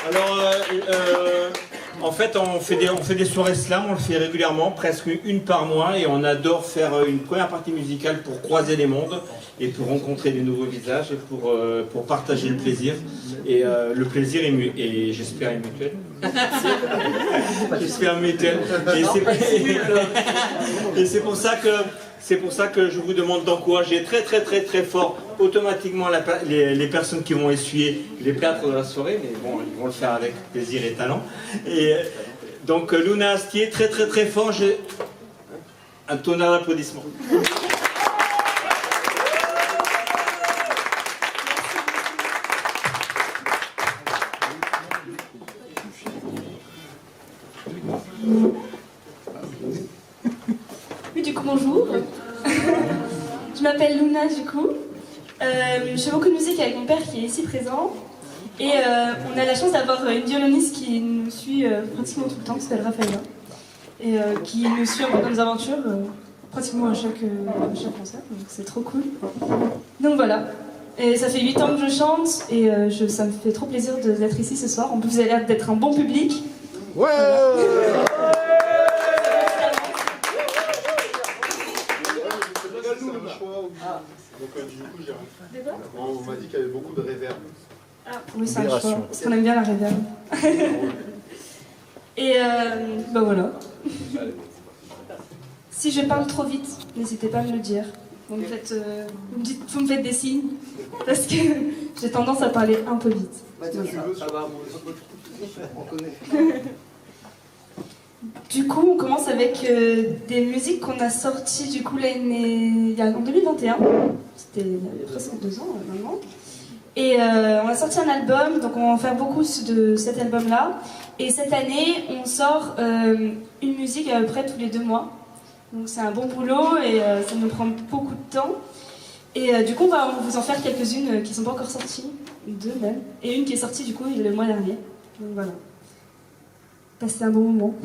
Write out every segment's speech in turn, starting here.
Alors, en fait, on fait des soirées slam, on le fait régulièrement, presque une par mois, et on adore faire une première partie musicale pour croiser les mondes, et pour rencontrer des nouveaux visages, et pour partager le plaisir. Et le plaisir est j'espère, mutuel. J'espère mutuel. Et c'est pour ça que je vous demande d'encourager très très très très fort automatiquement les personnes qui vont essuyer les plâtres de la soirée, mais bon, ils vont le faire avec plaisir et talent. Et donc Luna Astier, très très très fort, un tonnerre d'applaudissements. Oui, du coup, bonjour. Je m'appelle Luna, du coup. Je fais beaucoup de musique avec mon père qui est ici présent. Et on a la chance d'avoir une violoniste qui nous suit pratiquement tout le temps, qui s'appelle Raphaël. Et qui nous suit un peu dans nos aventures, pratiquement à chaque concert. Donc c'est trop cool. Donc voilà. Et ça fait 8 ans que je chante et ça me fait trop plaisir d'être ici ce soir. En plus, vous avez l'air d'être un bon public. Ouais. Donc du coup, on m'a dit qu'il y avait beaucoup de réverb. Ah, oui, c'est un choix, parce qu'on aime bien la réverb. Et bah voilà. Si je parle trop vite, n'hésitez pas à me le dire. Vous me faites des signes, parce que j'ai tendance à parler un peu vite. On connaît. Du coup, on commence avec des musiques qu'on a sorties du coup en 2021. C'était il y a presque 2 ans maintenant. Et on a sorti un album, donc on va en faire beaucoup de cet album-là. Et cette année, on sort une musique à peu près tous les 2 mois. Donc c'est un bon boulot et ça nous prend beaucoup de temps. Et du coup, on va vous en faire quelques-unes qui ne sont pas encore sorties, 2 même. Et une qui est sortie du coup le mois dernier. Donc voilà. Passez un bon moment.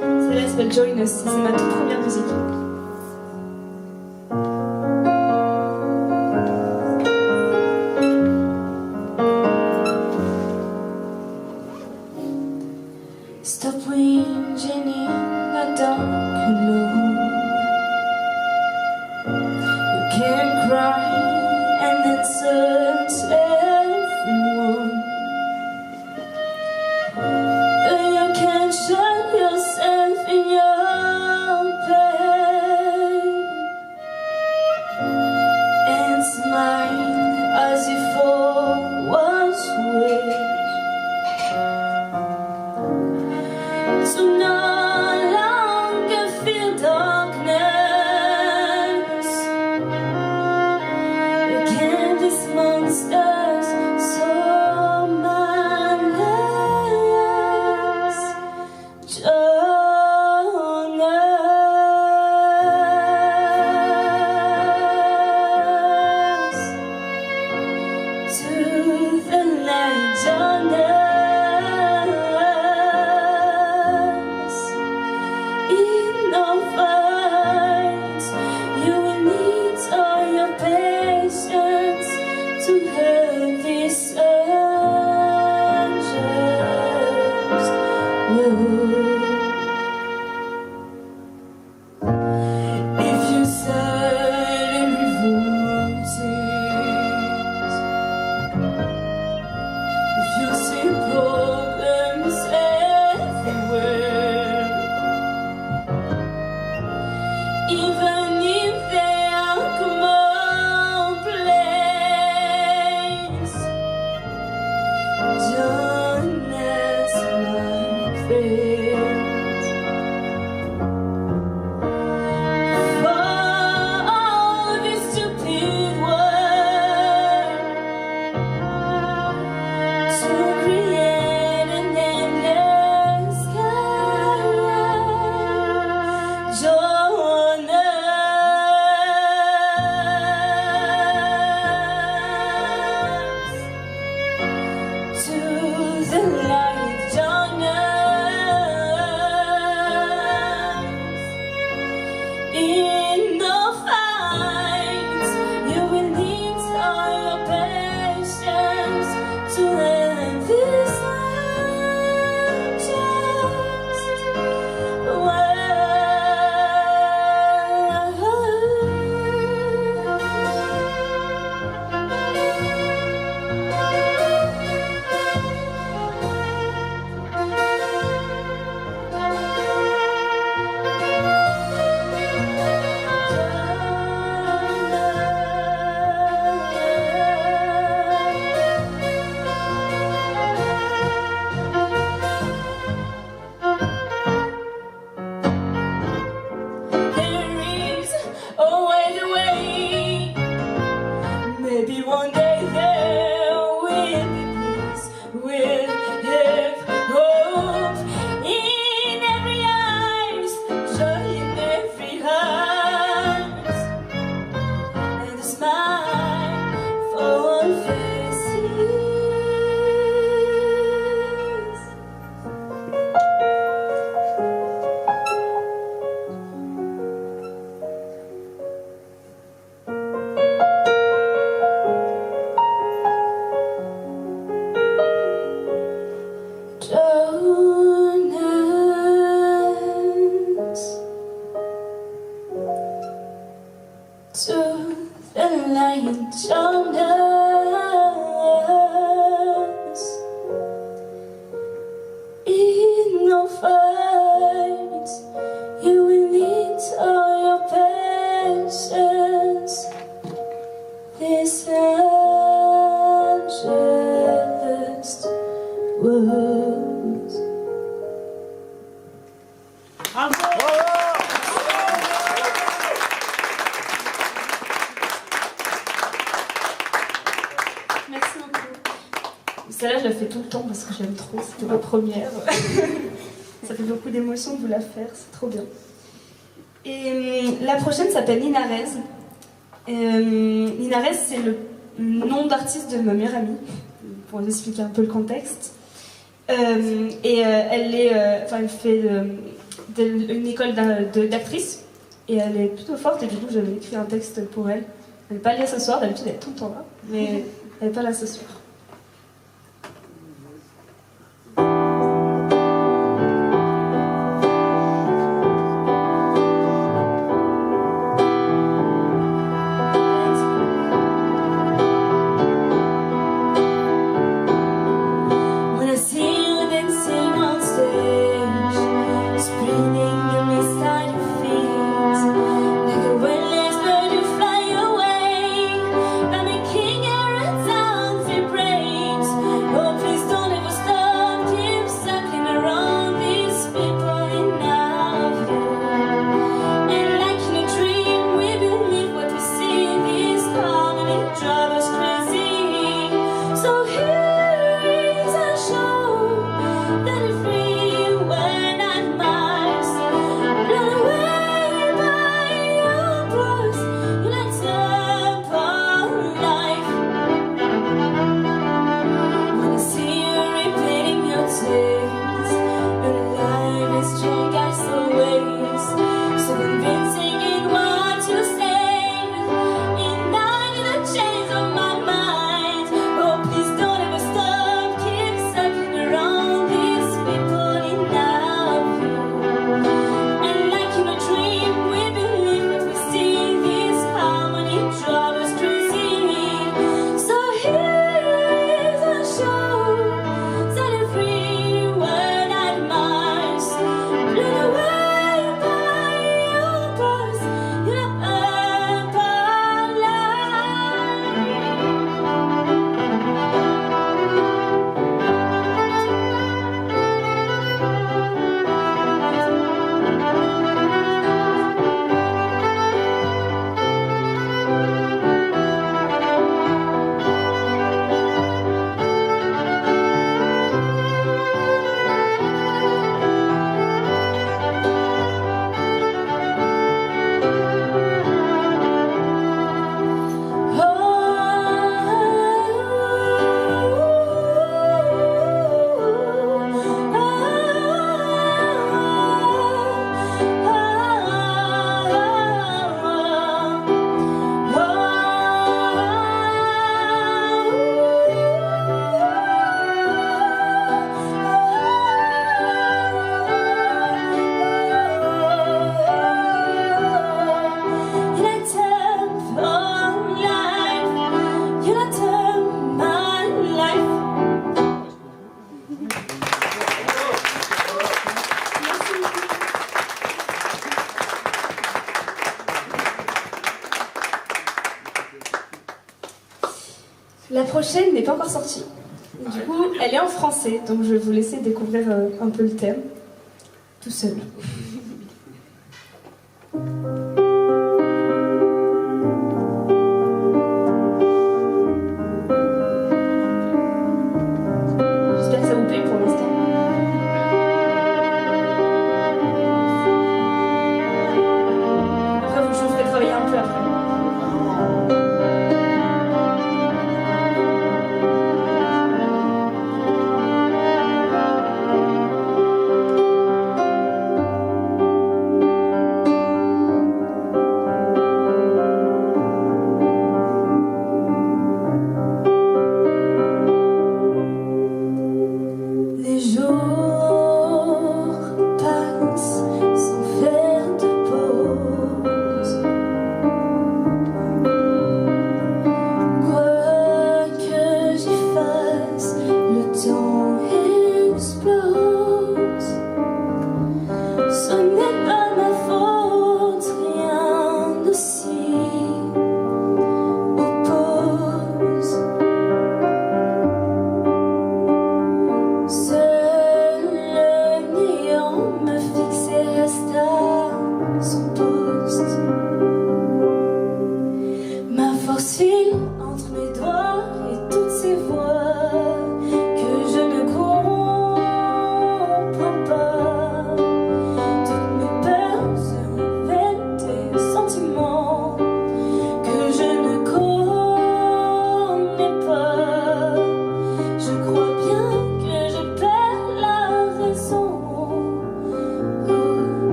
Celle-là s'appelle Join Us, c'est ma toute première musique. Stop whinging in the dark alone. You can cry and insult everyone. You can shut yourself in your pain and smile as if all was well. To no longer feel darkness. You can't these monsters so mindless. Join us to the light. Join us. Join us. to the lion shoulders. In no fight, you will need all your patience. This unjust world. Merci beaucoup. Celle-là, je la fais tout le temps parce que j'aime trop. C'était ma première. Ça fait beaucoup d'émotions de vous la faire. C'est trop bien. Et la prochaine s'appelle Linares. Linares, c'est le nom d'artiste de ma meilleure amie, pour vous expliquer un peu le contexte. Elle fait une école d'actrice et elle est plutôt forte et du coup j'avais écrit un texte pour elle. Elle n'est pas là ce soir, d'habitude elle est tout le temps là, mais elle n'est pas là ce soir. La prochaine n'est pas encore sortie. Du coup, elle est en français, donc je vais vous laisser découvrir un peu le thème, tout seul. J'espère que ça vous plaît pour l'instant. Après, je vous ferai travailler un peu après.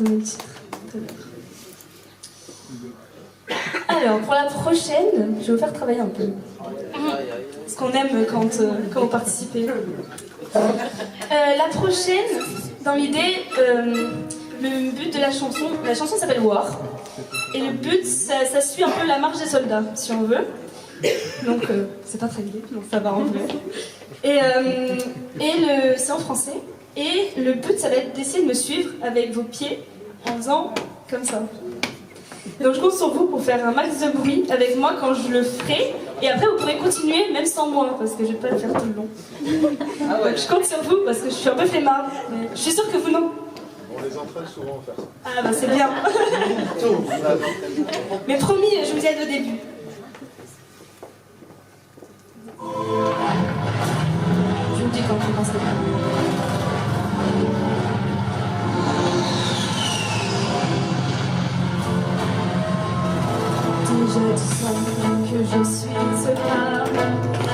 donner le titre tout à l'heure. Alors, pour la prochaine, je vais vous faire travailler un peu. Ce qu'on aime quand vous participez. La prochaine, dans l'idée, le but de la chanson s'appelle War. Et le but, ça suit un peu la marche des soldats, si on veut. Donc, c'est pas très gai, donc ça va en vrai. C'est en français. Et le but, ça va être d'essayer de me suivre avec vos pieds en faisant comme ça. Donc, je compte sur vous pour faire un max de bruit avec moi quand je le ferai. Et après, vous pourrez continuer même sans moi, parce que je vais pas le faire tout le long. Donc, je compte sur vous parce que je suis un peu flemmarde. Mais je suis sûre que vous non. On les entraîne souvent à faire ça. Ah bah c'est bien. Mais promis, je vous aide au début. Je vous dis quand vous pensez. Déjà tu sens que je suis ce pas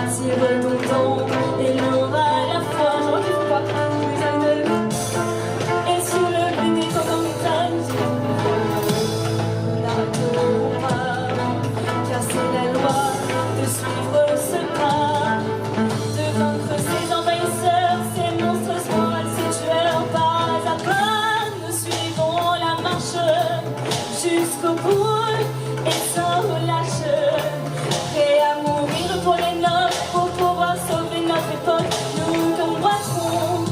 si redondant et lourd à la fois. Je retrouve pas. Et sur le but des temps en montagne, n'arrêterons pas, car c'est la loi de suivre ce pas, de vaincre ces envahisseurs, ces monstrueusement mal ces tueurs. Pas à pas, nous suivons la marche jusqu'au bout et sans relâche, prêts à mourir pour les nôtres, pour pouvoir sauver notre époque. Nous combattrons,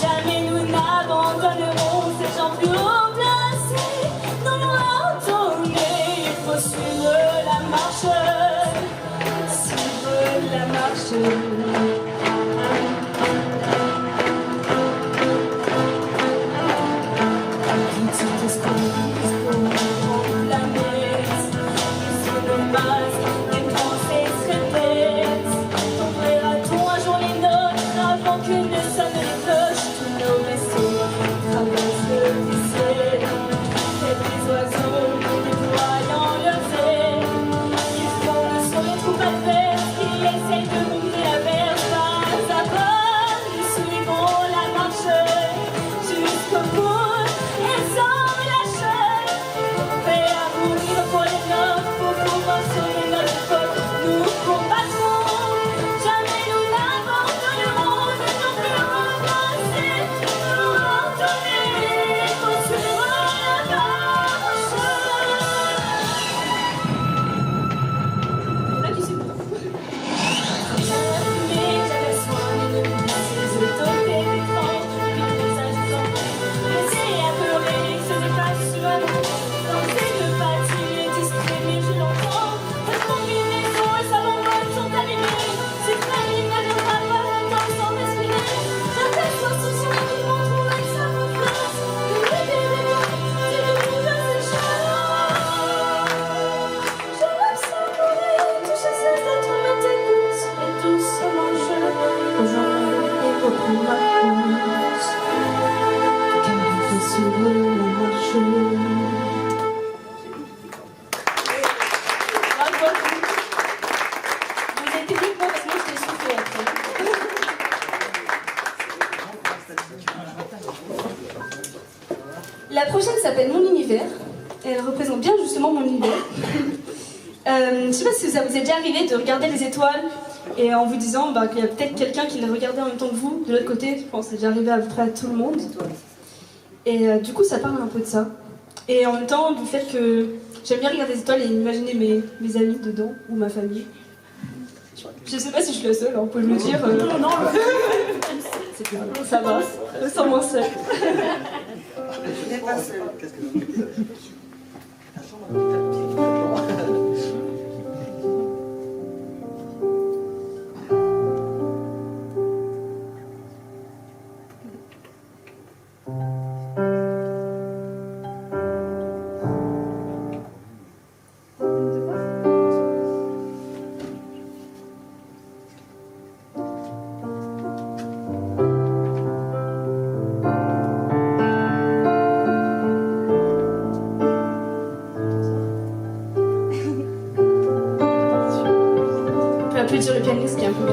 jamais nous n'abandonnerons ces gens plus haut placés, non loin tournés. Il faut suivre la marche, suivre la marche. Tout est pour rendre la messe, sur nos masques, des pensées se répètent. Tomberà-t-on un jour les nôtres avant que ne sonnent les cloches? Tous nos vaisseaux traversent le ciel, tels des oiseaux déployant leurs ailes. Ils font le son des troupes adverses qui essayent de monter la verge. Pas à pas, nous suivons la marche jusqu'au bout et sans relâche, prêts à mourir pour les nôtres, pour pouvoir sauver notre époque. Nous combattrons, jamais nous n'abandonnerons, ne non plus remplacer, nous retourner, pour suivre la marche. Là, qui c'est pour mais j'avais soin de ces autotés étranges, puis le visage blanc. Laissez apeuré, se dépasse sur un nom. Danser de pâtis distrait, mais je l'entends. Cette combinaison et sa bonbonne sont allumées. Ces familles n'avions pas longtemps sans respirer. J'aperçois sous son équipement trouvé sa confiance. Le délire, c'est de tout de ses choses. Je ressens mourir, toucher cette lettre m'était douce. Et doucement je rejoins et reprends ma course. Car il faut suivre la marche. Bravo. Vous êtes techniquement parce que moi je t'ai soufflé après. La prochaine s'appelle Mon univers. Et elle représente bien justement mon univers. Je sais pas si ça vous est déjà arrivé de regarder les étoiles et en vous disant qu'il y a peut-être quelqu'un qui les regardait en même temps que vous, de l'autre côté. Je pense que c'est déjà arrivé à peu près à tout le monde. Et du coup, ça parle un peu de ça. Et en même temps, du fait que j'aime bien regarder les étoiles et imaginer mes amis dedans, ou ma famille. Je sais pas si je suis la seule, vous pouvez me le dire. Non, c'est bien, ça va, je me sens moins seule. Applaudir le pianiste qui est un peu mal.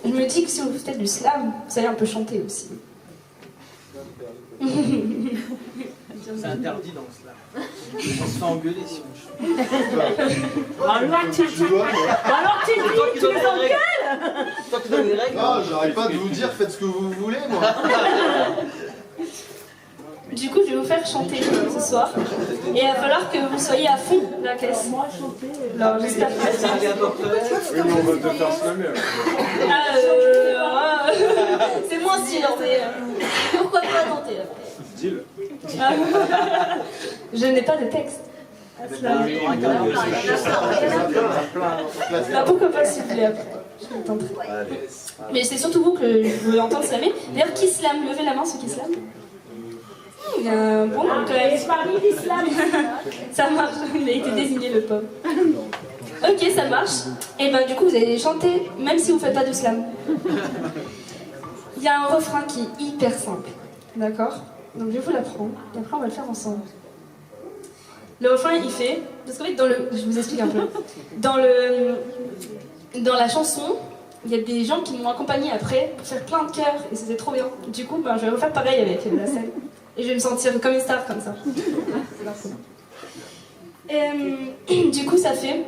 je me dis que si on faisait du slam, vous savez un peu chanter aussi. C'est interdit dans le slam. On se fait engueuler si on chante. Alors tu dis, tu les engueules. Toi qui donnes les règles. Ah, j'arrête pas de vous dire, faites ce que vous voulez, moi. Du coup, je vais vous faire chanter ce soir. Et il va falloir que vous soyez à fond de la caisse. Moi, chanter. Alors, j'espère que Ça arrive à peu près. Oui, mais on va te faire slammer. c'est moins stylé, mais pourquoi pas tenter Dis-le. Je n'ai pas de texte. Pourquoi pas s'il vous plaît après. Je le tenterai. Mais c'est surtout vous que je veux entendre slammer. D'ailleurs, qui slame? Levez la main ceux qui slament. Il y a un bon quand même. Paris d'islam. Ça marche, il a été désigné le pauvre. Ok, ça marche. Et ben du coup vous allez chanter même si vous faites pas de slam. Il y a un refrain qui est hyper simple. D'accord? Donc je vais vous l'apprendre. Et après on va le faire ensemble. Le refrain il fait. Parce qu'en fait je vous explique un peu. Dans la chanson, il y a des gens qui m'ont accompagné après pour faire plein de chœurs et c'était trop bien. Du coup ben, je vais refaire pareil avec la scène. Et je vais me sentir comme une star comme ça. Et, du coup, ça fait.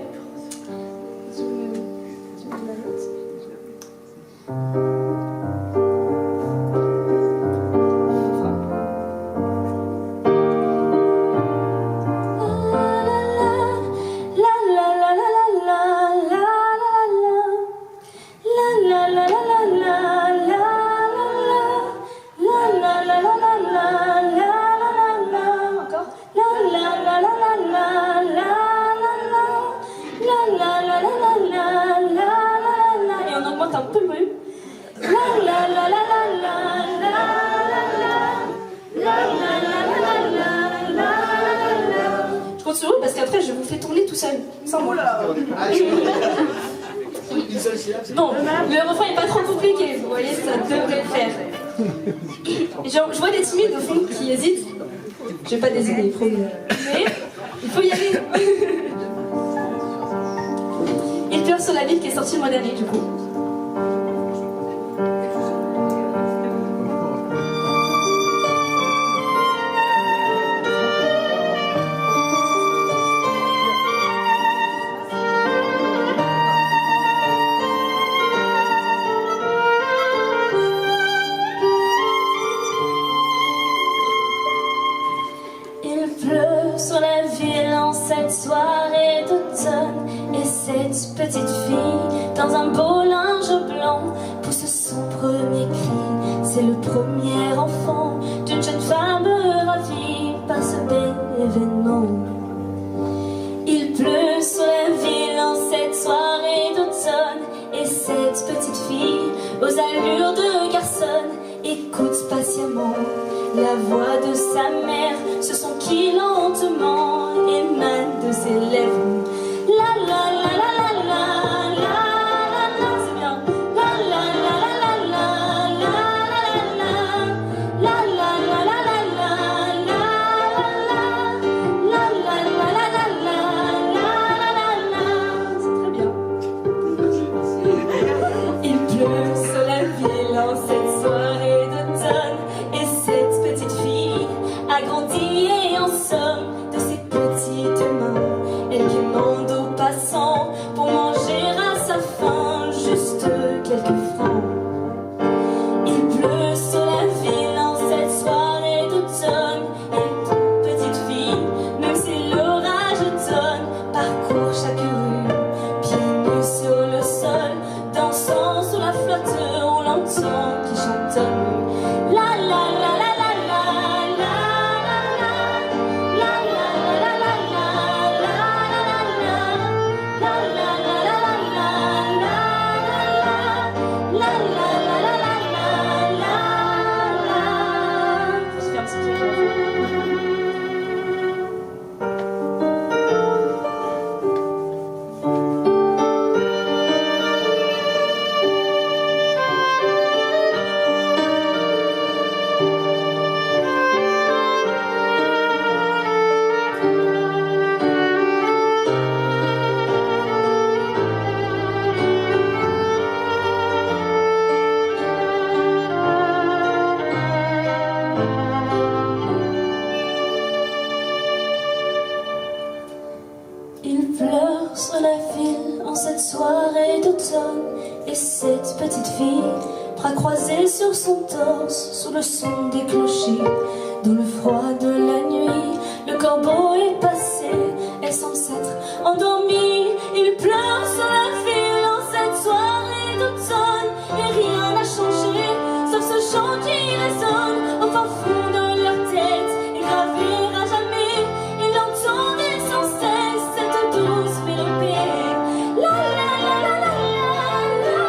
Parce qu'après je vous fais tourner tout seul, sans moi. Bon, le refrain est pas trop compliqué, vous voyez, ça devrait le faire. Genre, je vois des timides au fond qui hésitent. Je vais pas désigner, promis. Mais il faut y aller. Il pleure sur la ville qui est sortie le mois dernier, du coup. Sur la ville en cette soirée d'automne, et cette petite fille dans un beau linge blanc pousse son premier cri. C'est le premier enfant d'une jeune femme ravie par ce bel événement. Il pleut sur la ville en cette soirée d'automne, et cette petite fille aux allures de garçonne écoute patiemment la voix de sa mère, ce son qui lentement émane de ses lèvres. La la la la la la la la la, c'est bien. La la la la la la la la la la la la la la la la la la. C'est très bien. Il pleut sur la ville en cette soirée d'automne, et cette petite fille a grandi et en somme de ses petites mains, elle qui demande aux passants pour manger à sa faim juste quelques francs. Il pleut sur la ville en cette soirée d'automne, et une petite fille, même si l'orage tonne, parcourt chaque rue, pieds nus sur le sol, dansant sous la flotte, on l'entend qui chantonne. La la la la la la la la la la la la la cette petite fille, bras croisés sur son torse, sous le son des clochers. Dans le froid de la nuit, le corbeau est passé, elle semble s'être endormie. Il pleure sur la ville en cette soirée d'automne, et rien n'a changé, sauf ce chant qui résonne au fin fond de leur tête, et gravé à jamais. Ils l'entendaient sans cesse, cette douce mélopée. La la la la la la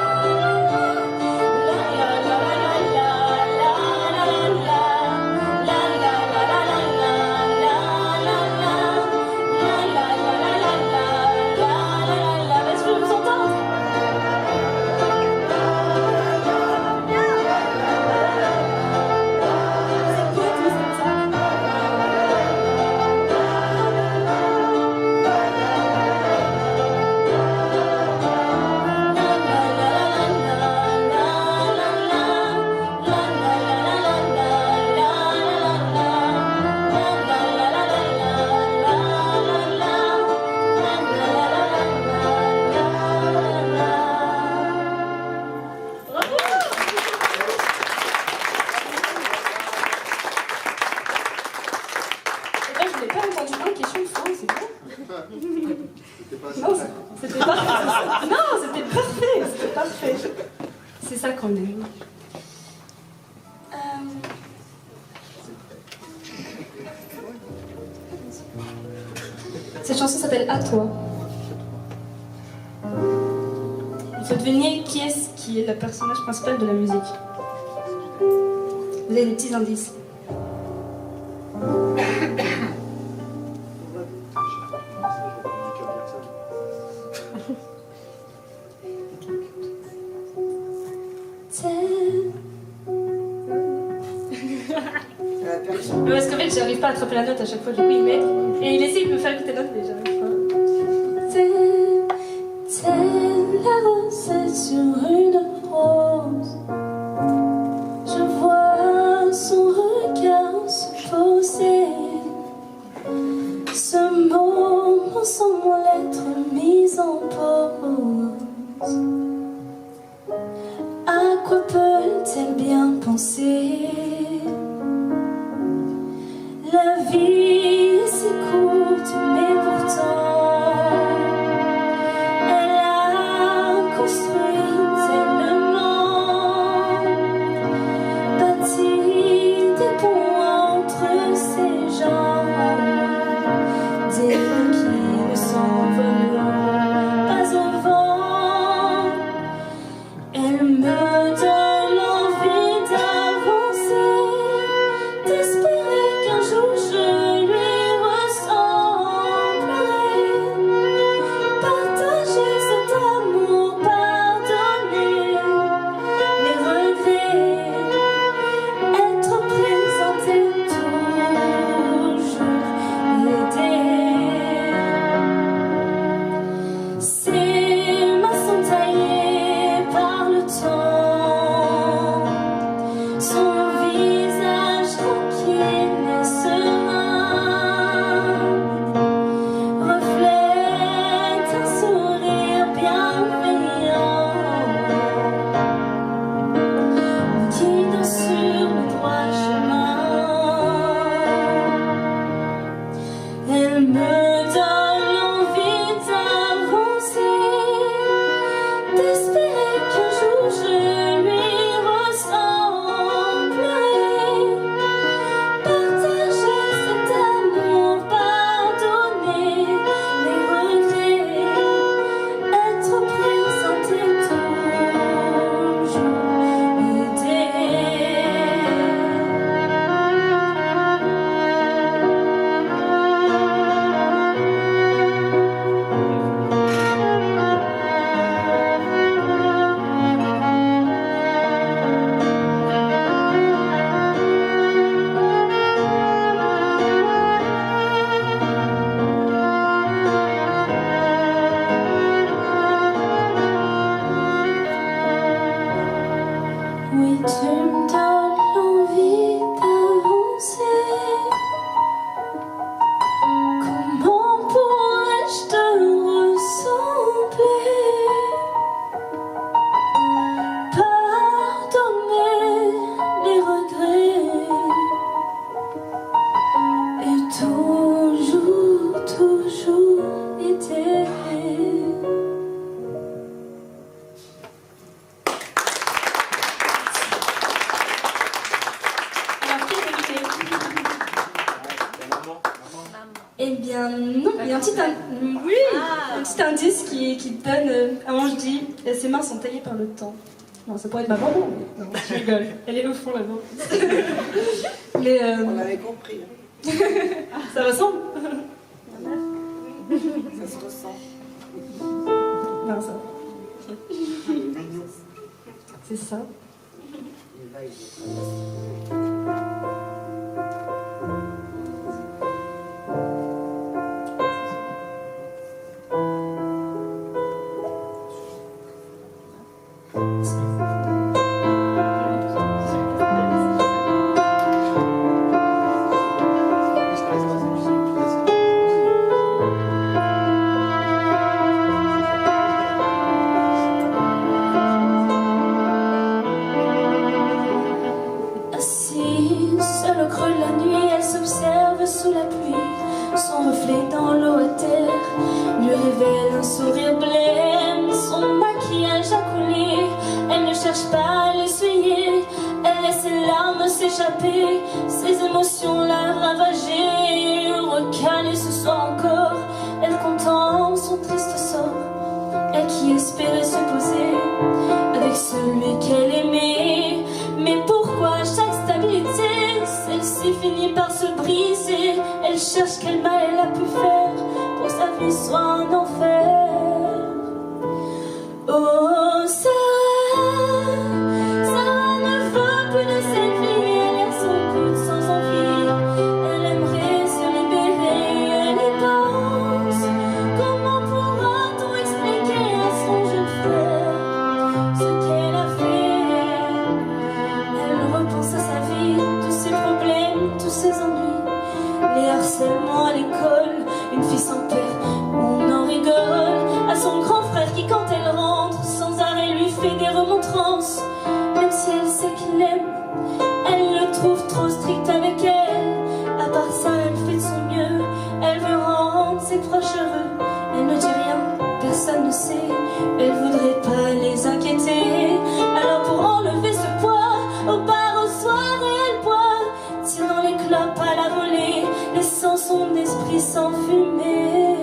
est-ce que je vous entends? C'est beau tout comme ça. Et ben, je n'ai pas entendu un question de fin, c'est bon? C'était pas Non, ça. c'était parfait. Non, c'était parfait, c'était parfait. C'est ça qu'on aime. Cette chanson s'appelle À toi. Il faut deviner qui est le personnage principal de la musique. Vous avez des petits indices. Mais parce qu'en fait, j'arrive pas à attraper la note à chaque fois, du coup il m'aide. Et il essaie de me faire écouter la note, mais j'arrive pas. Telle la rosette sur une rose, je vois son regard se poser. Ce moment semble être mis en pause. À quoi peut-elle bien penser? La vie est si courte, mais pourtant elle a construit tellement, bâti des ponts entre ces gens, des liens qui ne s'envolent pas au vent. Elle me donne envie d'avancer, d'espérer qu'un jour je lui ressemblerai. Partager cet amour, pardonner les regrets, être présenté toujours, l'aider. Ses mains sont taillées par le temps, son visage tranquille et serein reflète un sourire bienveillant, me guidant sur le droit chemin. Elle me donne envie d'avancer, d'espérer qu'un jour je lui ressemblerai. Partager cet amour, pardonner les regrets, être présenté toujours, oui, tu me donnes l'envie d'avancer. Comment pourrais-je te ressembler? il y a un petit indice qui te donne. À un moment, je dis, ses mains sont taillées par le temps. Non, ça pourrait être ma maman. Non, je rigole. Elle est au fond là-bas. Mais On l'avait compris. Hein. Ça ressemble. Ça se ressent. Non, ça. C'est ça. Sous la pluie, son reflet dans l'eau à terre lui révèle un sourire blême, son maquillage a coulé. Elle ne cherche pas à l'essuyer, elle laisse ses larmes s'échapper, ses émotions la ravager. Recalée ce soir encore, elle contemple son triste sort. Elle qui espérait se poser avec celui qu'elle aimait. Mais pourquoi chaque stabilité, celle-ci finit par se briser? Elle cherche quel mal elle a pu faire pour que sa vie soit un enfer. Oh Sarah, Sarah ne veut plus de cette vie. Elle est sans but, sans envie. Elle aimerait se libérer, elle y pense. Comment pourra-t-on expliquer à son jeune frère ce qu'elle a fait? Elle repense à sa vie, tous ses problèmes, tous ses ennuis, les harcèlements à l'école, une fille sans père, on en rigole. À son grand frère qui, quand elle rentre, sans arrêt lui fait des remontrances. Même si elle sait qu'il l'aime, elle le trouve trop strict avec elle. À part ça, elle fait de son mieux, elle veut rendre ses proches heureux. Elle ne dit rien, personne ne sait, elle voudrait pas les inquiéter. Alors pour enlever ce poids, au bar, au soir, elle boit, tirant les clopes à la volée, laissant son esprit s'enfumer.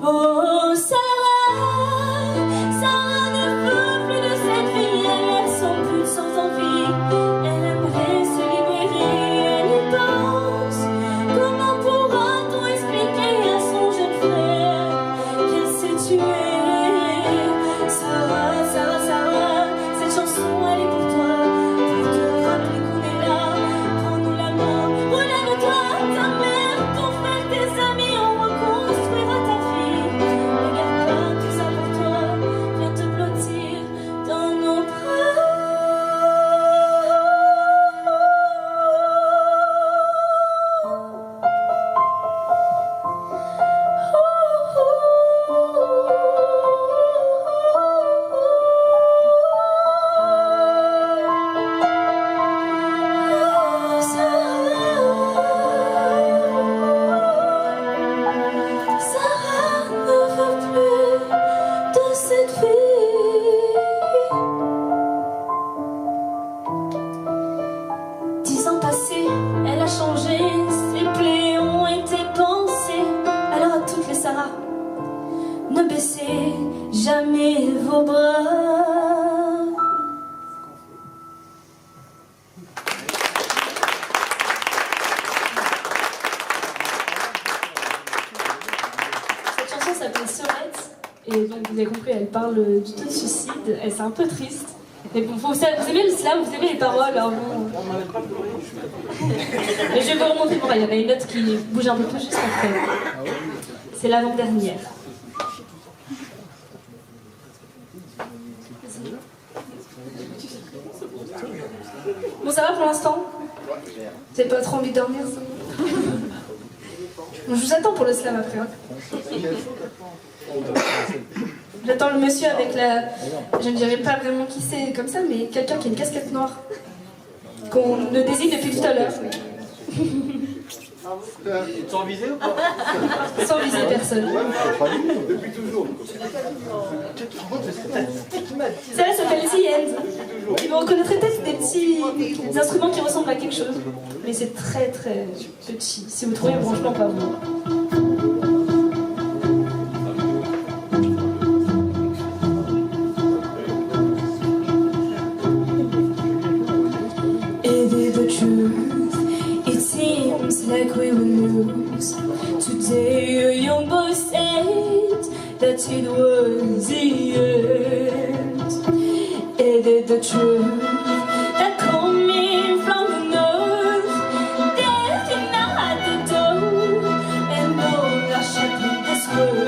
Oh Sarah, Sarah ne veut plus de cette vie, elle est sans but, sans envie. Elle aimerait se libérer, elle y pense. Comment pourra-t-on expliquer à son jeune frère qu'elle s'est tuée? Sarah, Sarah, Sarah, cette chanson elle est pour toi, pour te rappeler qu'on est là. Prends-nous la main, relève-toi, ta mère, ton frère, tes amis, on reconstruira ta vie. Regarde pas tout ça pour toi, viens te blottir dans nos bras. Sarah ne veut plus de cette vie. 10 ans passés, elle a changé, ses plaies ont été pansées. Alors à toutes les Sarah, ne baissez jamais vos bras. Cette chanson s'appelle Sœurette, et donc vous avez compris, elle parle du taux de suicide, et c'est un peu triste. Mais bon, vous aimez le slam, vous aimez les paroles, alors bon. On m'avait pas pleuré. Mais je vais vous remonter pour il y en a une autre qui bouge un peu plus juste après. C'est l'avant-dernière. Bon, ça va pour l'instant? Vous n'avez pas trop envie de dormir, ça? Bon, je vous attends pour le slam après. Hein. J'attends le monsieur avec la... Je ne dirais pas vraiment qui c'est comme ça, mais quelqu'un qui a une casquette noire. Qu'on ne désigne depuis tout à l'heure. Sans viser ou pas? Sans viser personne. Depuis toujours. Celle-là s'appelle The End. Et vous reconnaîtrez peut-être des petits instruments qui ressemblent à quelque chose. Mais c'est très très petit. Si vous trouvez, franchement, pas vous. The truth, it seems like we will lose. Today a young boy said that it was the end. It is the truth that coming from the north, death in at the door, and no shall in this world.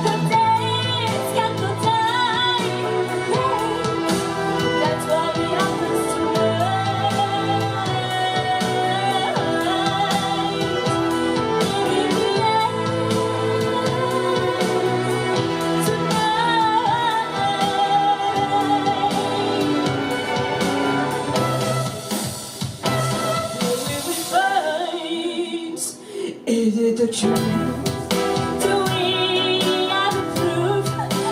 The days can go time, that's why we have to is it the truth? Do we have the proof?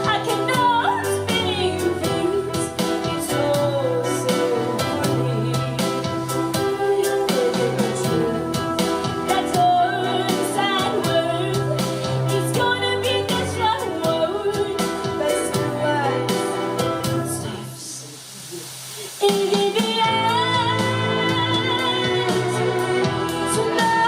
I cannot believe it. It's all so funny. Is it the truth? That words and words, it's gonna be the short word. That's the wise steps. Is it the end tonight?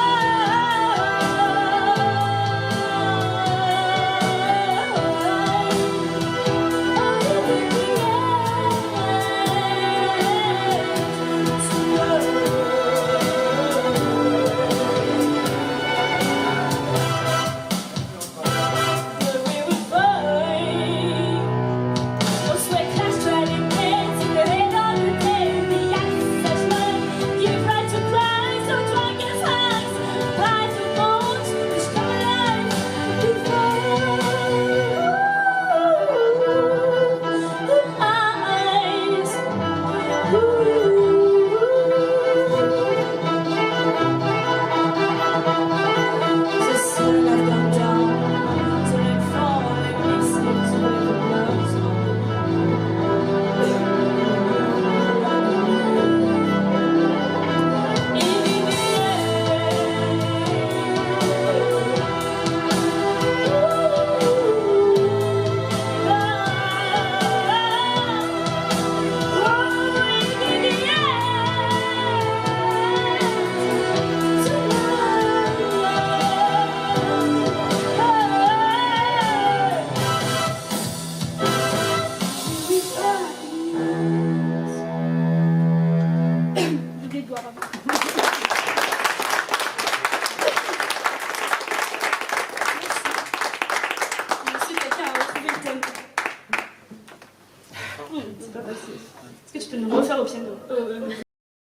C'est pas facile. Est-ce que tu peux nous refaire au piano?